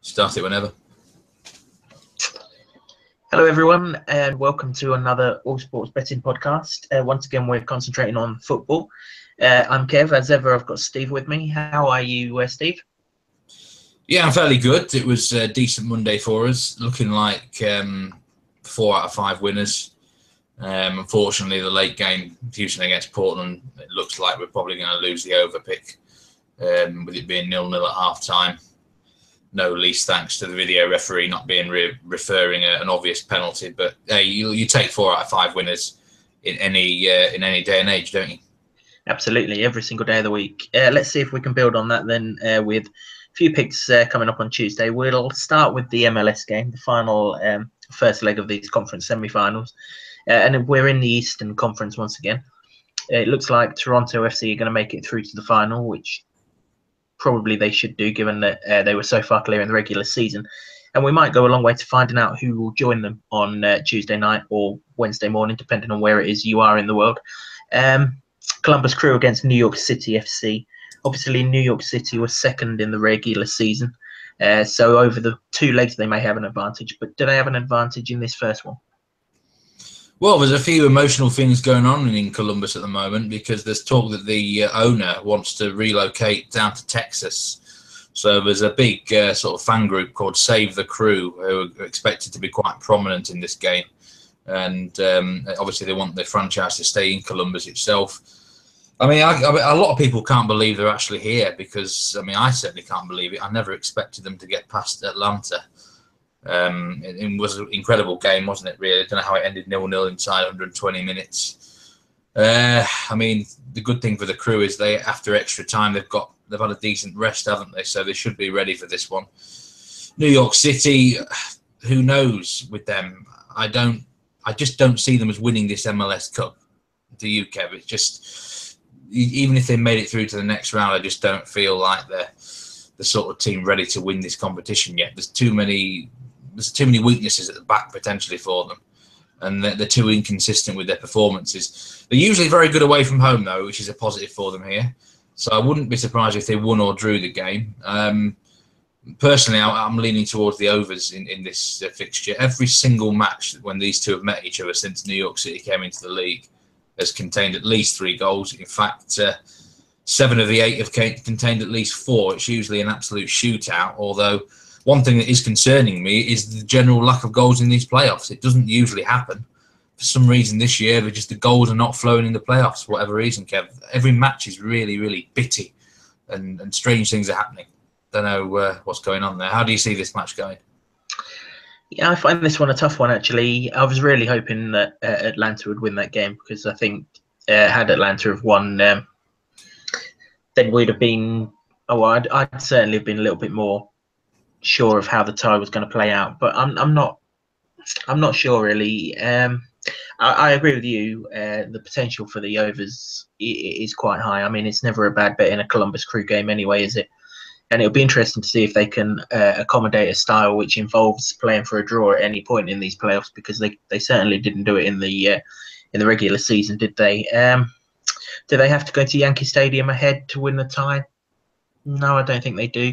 Start it whenever. Hello, everyone, and welcome to another All Sports Betting podcast. Once again, we're concentrating on football. I'm Kev. As ever, I've got Steve with me. How are you, Steve? Yeah, I'm fairly good. It was a decent Monday for us, looking like 4 out of 5 winners. Unfortunately, the late game, Houston against Portland, it looks like we're probably going to lose the over pick, with it being 0-0 at half-time. No least thanks to the video referee not being referring an obvious penalty. But hey, you take 4 out of 5 winners in any day and age, don't you? Absolutely, every single day of the week. Let's see if we can build on that then with a few picks coming up on Tuesday. We'll start with the MLS game, the final first leg of these conference semi-finals. And we're in the Eastern Conference once again. It looks like Toronto FC are going to make it through to the final, which probably they should do, given that they were so far clear in the regular season. And we might go a long way to finding out who will join them on Tuesday night or Wednesday morning, depending on where it is you are in the world. Columbus Crew against New York City FC. Obviously, New York City was second in the regular season. So over the 2 legs, they may have an advantage. But do they have an advantage in this first one? Well, there's a few emotional things going on in Columbus at the moment, because there's talk that the owner wants to relocate down to Texas. So there's a big sort of fan group called Save the Crew, who are expected to be quite prominent in this game. And obviously they want the franchise to stay in Columbus itself. I mean, a lot of people can't believe they're actually here, because, I mean, I certainly can't believe it. I never expected them to get past Atlanta. It was an incredible game, wasn't it, really? I don't know how it ended 0-0 inside 120 minutes. I mean, the good thing for the Crew is they, after extra time, they've had a decent rest, haven't they? So they should be ready for this one. New York City, who knows with them? I just don't see them as winning this MLS Cup. Do you, Kev? It's just, even if they made it through to the next round, I just don't feel like they're the sort of team ready to win this competition yet. There's too many weaknesses at the back potentially for them, and they're too inconsistent with their performances. They're usually very good away from home, though, which is a positive for them here. So I wouldn't be surprised if they won or drew the game. Personally, I'm leaning towards the overs in this fixture. Every single match when these two have met each other since New York City came into the league has contained at least 3 goals. In fact, 7 of the 8 have contained at least 4. It's usually an absolute shootout, although one thing that is concerning me is the general lack of goals in these playoffs. It doesn't usually happen. For some reason this year, the goals are not flowing in the playoffs, for whatever reason, Kev. Every match is really, really bitty, and strange things are happening. Don't know what's going on there. How do you see this match going? Yeah, I find this one a tough one, actually. I was really hoping that Atlanta would win that game, because I think had Atlanta have won, then we'd have been, I'd certainly have been a little bit more sure of how the tie was going to play out. But I'm not sure, really. I agree with you. The potential for the overs is quite high. I mean, it's never a bad bet in a Columbus Crew game anyway, is it? And it'll be interesting to see if they can accommodate a style which involves playing for a draw at any point in these playoffs, because they certainly didn't do it in the regular season, did they? Do they have to go to Yankee Stadium ahead to win the tie? No, I don't think they do.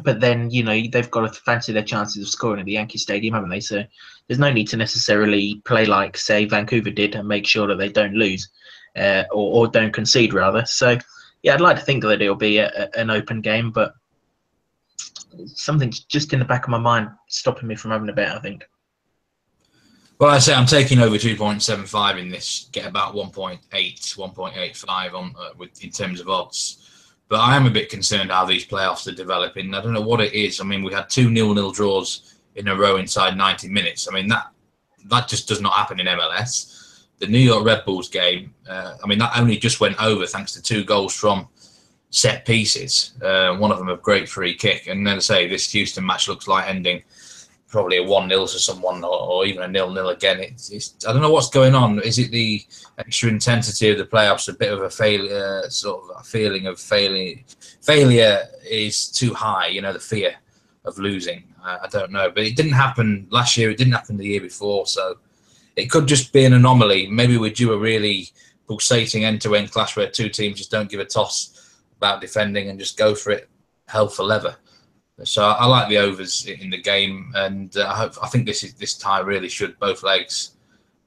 But then, they've got to fancy their chances of scoring at the Yankee Stadium, haven't they? So there's no need to necessarily play like, say, Vancouver did and make sure that they don't lose or don't concede, rather. So, yeah, I'd like to think that it'll be an open game, but something's just in the back of my mind stopping me from having a bet, I think. Well, I say I'm taking over 2.75 in this, get about 1.8, 1.85 on in terms of odds. But I am a bit concerned how these playoffs are developing. I don't know what it is. I mean, we had 2 0-0 draws in a row inside 90 minutes. I mean, that just does not happen in MLS. The New York Red Bulls game, I mean, that only just went over thanks to 2 goals from set pieces. One of them a great free kick. And then I say, this Houston match looks like ending probably a 1-0 to someone, or even a 0-0 again. I don't know what's going on. Is it the extra intensity of the playoffs? A bit of a failure, sort of a feeling of failure. Failure is too high. The fear of losing. I don't know, but it didn't happen last year. It didn't happen the year before. So it could just be an anomaly. Maybe we're due a really pulsating end-to-end clash where 2 teams just don't give a toss about defending and just go for it. hell for leather. So I like the overs in the game, and I think this tie really should both legs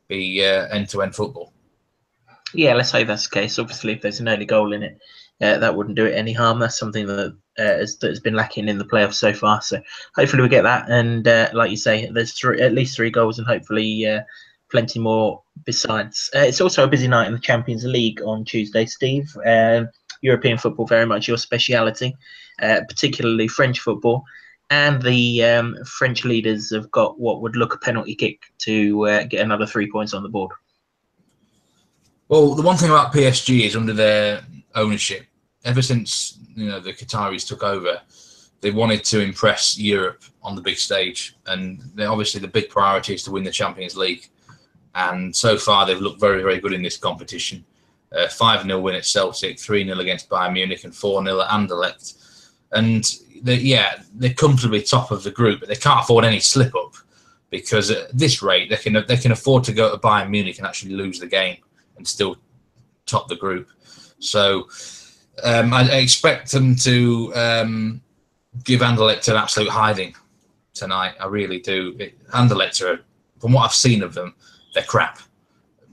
be end-to-end football. Yeah, let's hope that's the case. Obviously, if there's an early goal in it, that wouldn't do it any harm. That's something that has been lacking in the playoffs so far. So hopefully we get that. And like you say, there's at least 3 goals, and hopefully plenty more besides. It's also a busy night in the Champions League on Tuesday, Steve. European football, very much your speciality, particularly French football. And the French leaders have got what would look a penalty kick to get another 3 points on the board. Well, the one thing about PSG is under their ownership, ever since the Qataris took over, they wanted to impress Europe on the big stage, and obviously the big priority is to win the Champions League. And so far, they've looked very, very good in this competition. 5-0 win at Celtic, 3-0 against Bayern Munich, and 4-0 at Anderlecht. And they're comfortably top of the group, but they can't afford any slip up, because at this rate, they can afford to go to Bayern Munich and actually lose the game and still top the group. So I expect them to give Anderlecht an absolute hiding tonight. I really do. Anderlecht are, from what I've seen of them, they're crap,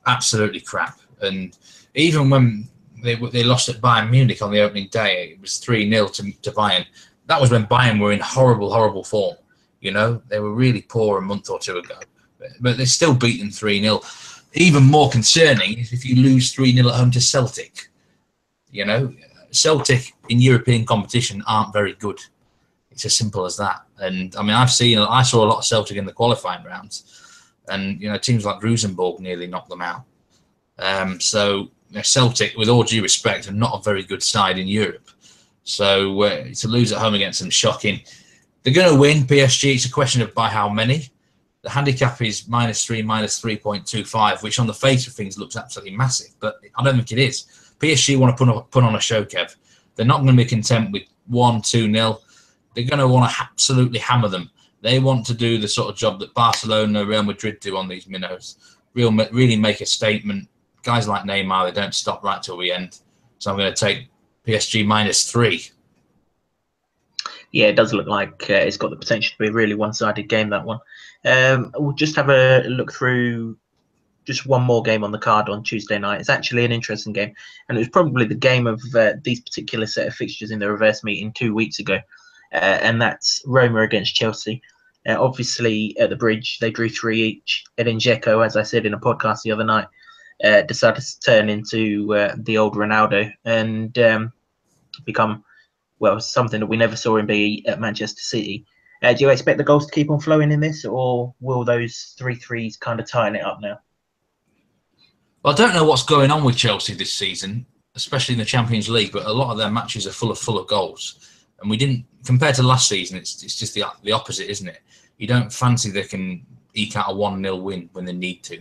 absolutely crap. And even when they lost at Bayern Munich on the opening day, it was 3-0 to Bayern. That was when Bayern were in horrible, horrible form. They were really poor a month or two ago, but they're still beaten 3-0. Even more concerning is if you lose 3-0 at home to Celtic. Celtic in European competition aren't very good. It's as simple as that. And I mean, I saw a lot of Celtic in the qualifying rounds, and teams like Rosenborg nearly knocked them out. So Celtic, with all due respect, are not a very good side in Europe. So to lose at home against them, shocking. They're going to win, PSG. It's a question of by how many. The handicap is -3, -3.25, which on the face of things looks absolutely massive, but I don't think it is. PSG want to put on a show, Kev. They're not going to be content with 1-2-0. They're going to want to absolutely hammer them. They want to do the sort of job that Barcelona, Real Madrid do on these minnows. Really make a statement. Guys like Neymar, they don't stop right till the end. So I'm going to take PSG -3. Yeah, it does look like it's got the potential to be a really one-sided game, that one. We'll just have a look through just one more game on the card on Tuesday night. It's actually an interesting game, and it was probably the game of these particular set of fixtures in the reverse meeting 2 weeks ago, and that's Roma against Chelsea. Obviously, at the Bridge, they drew 3 each. Edin Dzeko, as I said in a podcast the other night, decided to turn into the old Ronaldo and become, well, something that we never saw him be at Manchester City. Do you expect the goals to keep on flowing in this, or will those 3-3s kind of tighten it up now? Well, I don't know what's going on with Chelsea this season, especially in the Champions League, but a lot of their matches are full of goals. And we didn't, compared to last season, it's just the opposite, isn't it? You don't fancy they can eke out a 1-0 win when they need to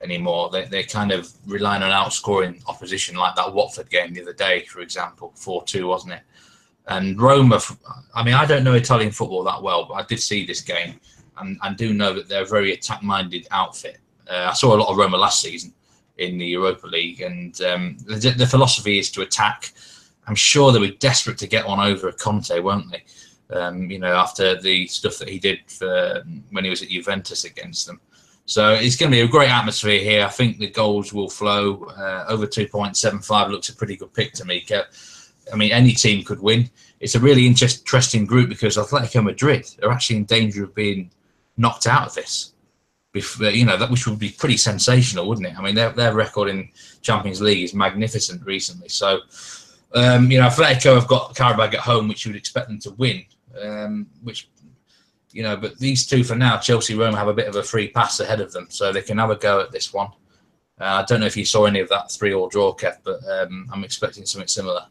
anymore. They're kind of relying on outscoring opposition, like that Watford game the other day, for example, 4-2, wasn't it? And Roma, I mean, I don't know Italian football that well, but I did see this game and do know that they're a very attack-minded outfit. I saw a lot of Roma last season in the Europa League, and the philosophy is to attack. I'm sure they were desperate to get one over Conte, weren't they? After the stuff that he did when he was at Juventus against them. So it's going to be a great atmosphere here. I think the goals will flow. Over 2.75 looks a pretty good pick to me. I mean, any team could win. It's a really interesting group because Atletico Madrid are actually in danger of being knocked out of this. Which would be pretty sensational, wouldn't it? I mean, their record in Champions League is magnificent recently. So, Atletico have got Karabag at home, which you would expect them to win. But these two for now, Chelsea, Roma, have a bit of a free pass ahead of them, so they can have a go at this one. I don't know if you saw any of that 3-3 draw, Kev, but I'm expecting something similar.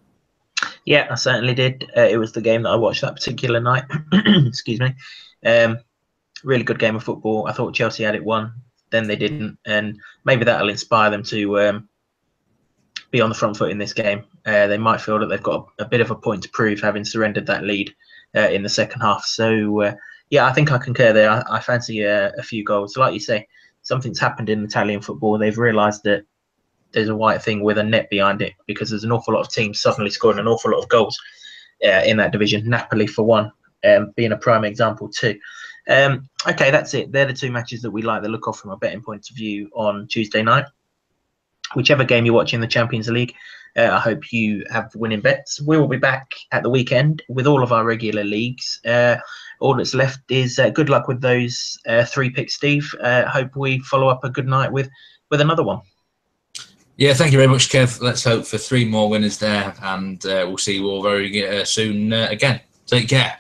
Yeah, I certainly did. It was the game that I watched that particular night. Excuse me. Really good game of football. I thought Chelsea had it won, then they didn't, and maybe that'll inspire them to be on the front foot in this game. They might feel that they've got a bit of a point to prove, having surrendered that lead in the second half. So, I think I concur there. I fancy a few goals. Like you say, something's happened in Italian football. They've realised that there's a white thing with a net behind it, because there's an awful lot of teams suddenly scoring an awful lot of goals. in that division. Napoli for one, being a prime example too. Okay, that's it. They're the two matches that we like the look of from a betting point of view on Tuesday night. Whichever game you're watching in the Champions League, I hope you have winning bets. We will be back at the weekend with all of our regular leagues. All that's left is good luck with those 3 picks, Steve. Hope we follow up a good night with another one. Yeah, thank you very much, Kev. Let's hope for 3 more winners there, and we'll see you all very soon again. Take care.